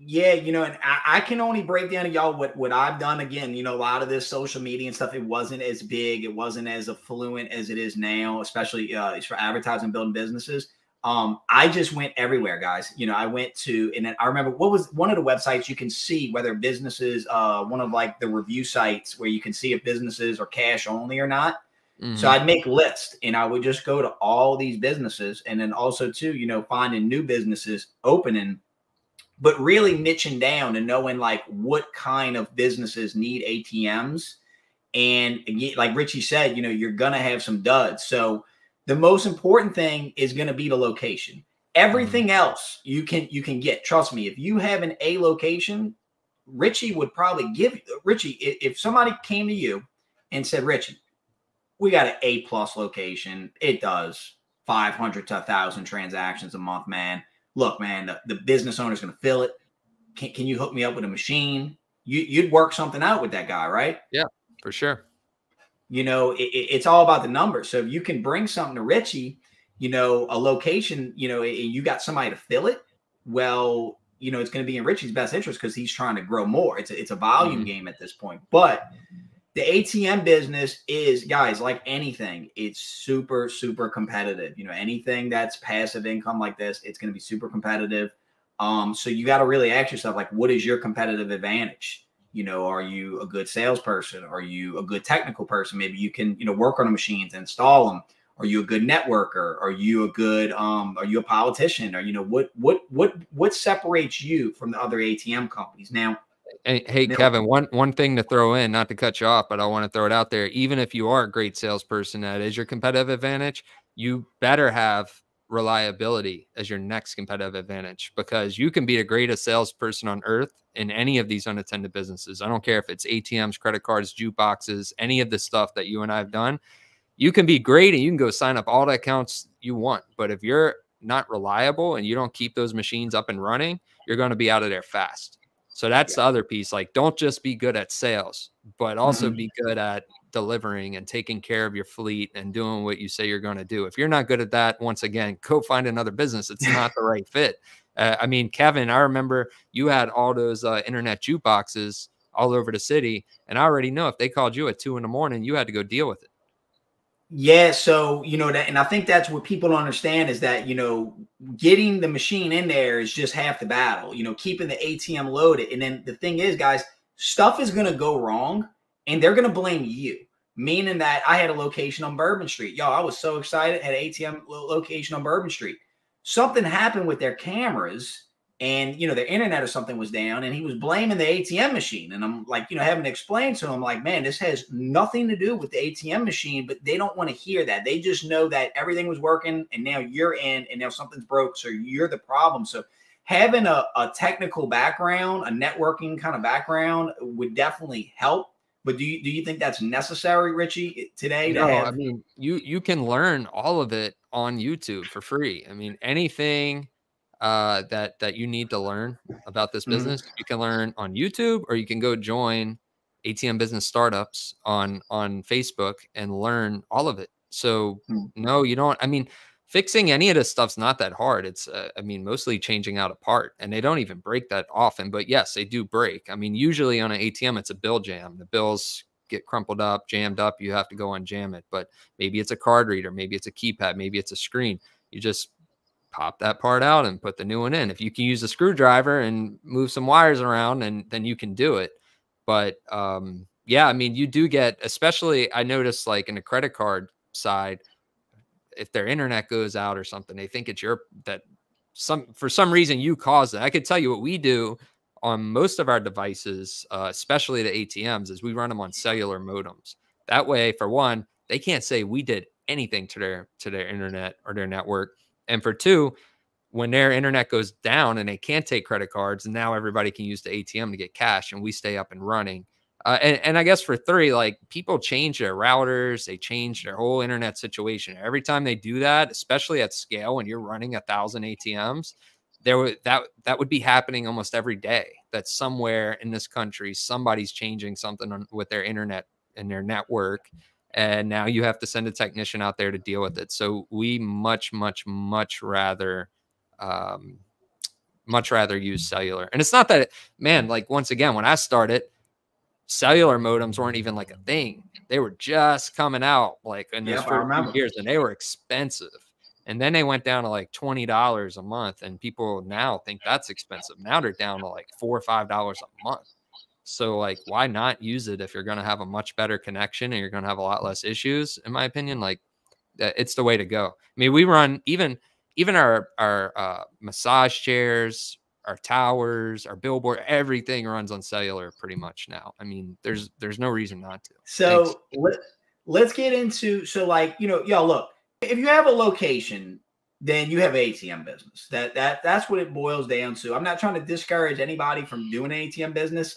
Yeah, and I can only break down to y'all what I've done. Again, a lot of this social media and stuff, it wasn't as big, it wasn't as affluent as it is now, especially for advertising, building businesses. I just went everywhere, guys. I went to, and then I remember what was one of the websites you can see whether businesses, one of like the review sites where you can see if businesses are cash only or not. So I'd make lists and I would just go to all these businesses, and then also too, finding new businesses opening, but really niching down and knowing like what kind of businesses need ATMs. And like Richie said, you're going to have some duds. So the most important thing is going to be the location. Everything else you can get. Trust me, if you have an A location, Richie would probably Richie, if somebody came to you and said, Richie, we got an A+ location. It does 500 to 1,000 transactions a month, man. Look, man, the business owner's going to fill it. Can you hook me up with a machine? You'd work something out with that guy, right? Yeah, for sure. It's all about the numbers. So if you can bring something to Richie, a location, you got somebody to fill it, well, it's going to be in Richie's best interest because he's trying to grow more. It's a volume game at this point. But the ATM business is, guys, like anything, it's super, super competitive. Anything that's passive income like this, it's going to be super competitive. So you got to really ask yourself, like, what is your competitive advantage? Are you a good salesperson? Are you a good technical person? Maybe you can, work on the machines, install them. Are you a good networker? Are you a good, are you a politician? Or, what separates you from the other ATM companies? Now, hey, Kevin, one thing to throw in, not to cut you off, but I want to throw it out there. Even if you are a great salesperson, that is your competitive advantage, you better have reliability as your next competitive advantage, because you can be the greatest salesperson on earth in any of these unattended businesses. I don't care if it's ATMs, credit cards, jukeboxes, any of the stuff that you and I have done. You can be great and you can go sign up all the accounts you want. But if you're not reliable and you don't keep those machines up and running, you're going to be out of there fast. So that's the other piece. Like, don't just be good at sales, but also be good at delivering and taking care of your fleet and doing what you say you're going to do. If you're not good at that, once again, go find another business. It's not the right fit. I mean, Kevin, I remember you had all those internet jukeboxes all over the city. And I already know if they called you at 2 in the morning, you had to go deal with it. Yeah. So, that, and I think that's what people don't understand is that, getting the machine in there is just half the battle, keeping the ATM loaded. And then the thing is, guys, stuff is going to go wrong and they're going to blame you. Meaning that I had a location on Bourbon Street. Y'all, I was so excited. Had an ATM location on Bourbon Street. Something happened with their cameras and, their internet or something was down and he was blaming the ATM machine. And I'm like, having to explain to him, like, man, this has nothing to do with the ATM machine, but they don't want to hear that. They just know that everything was working and now you're in and now something's broke. So you're the problem. So having a technical background, a networking kind of background would definitely help. But do you think that's necessary, Richie, today? No, I mean, you can learn all of it on YouTube for free. I mean, anything that you need to learn about this business, you can learn on YouTube, or you can go join ATM Business Startups on Facebook and learn all of it. So no, you don't. I mean, fixing any of this stuff's not that hard. It's, I mean, mostly changing out a part, and they don't even break that often, but yes, they do break. I mean, usually on an ATM, it's a bill jam. The bills get crumpled up, jammed up. You have to go unjam it, but maybe it's a card reader. Maybe it's a keypad. Maybe it's a screen. You just pop that part out and put the new one in. If you can use a screwdriver and move some wires around, and then you can do it. But yeah, I mean, you do get, especially I noticed like in the credit card side, if their internet goes out or something, they think it's for some reason you caused it. I could tell you what we do on most of our devices, especially the ATMs, is we run them on cellular modems. That way, for one, they can't say we did anything to their internet or their network. And for two, when their internet goes down and they can't take credit cards, and now everybody can use the ATM to get cash and we stay up and running. And I guess for three, like, people change their routers, they change their whole internet situation. Every time they do that, especially at scale, when you're running 1,000 ATMs, that would be happening almost every day. That somewhere in this country, somebody's changing something with their internet and their network. And now you have to send a technician out there to deal with it. So we much, much, much rather much rather use cellular. And it's not that, man, like once again, when I started, cellular modems weren't even like a thing. They were just coming out like in those first few years, and they were expensive. And then they went down to like $20 a month, and people now think that's expensive. Now they're down to like $4 or $5 a month. So like, why not use it if you're going to have a much better connection and you're going to have a lot less issues? In my opinion, like it's the way to go. I mean, we run even our massage chairs, our towers, our billboard, everything runs on cellular pretty much now. I mean, there's no reason not to. So let's get into, so like, you know, y'all look, if you have a location, then you have ATM business. That's what it boils down to. I'm not trying to discourage anybody from doing ATM business.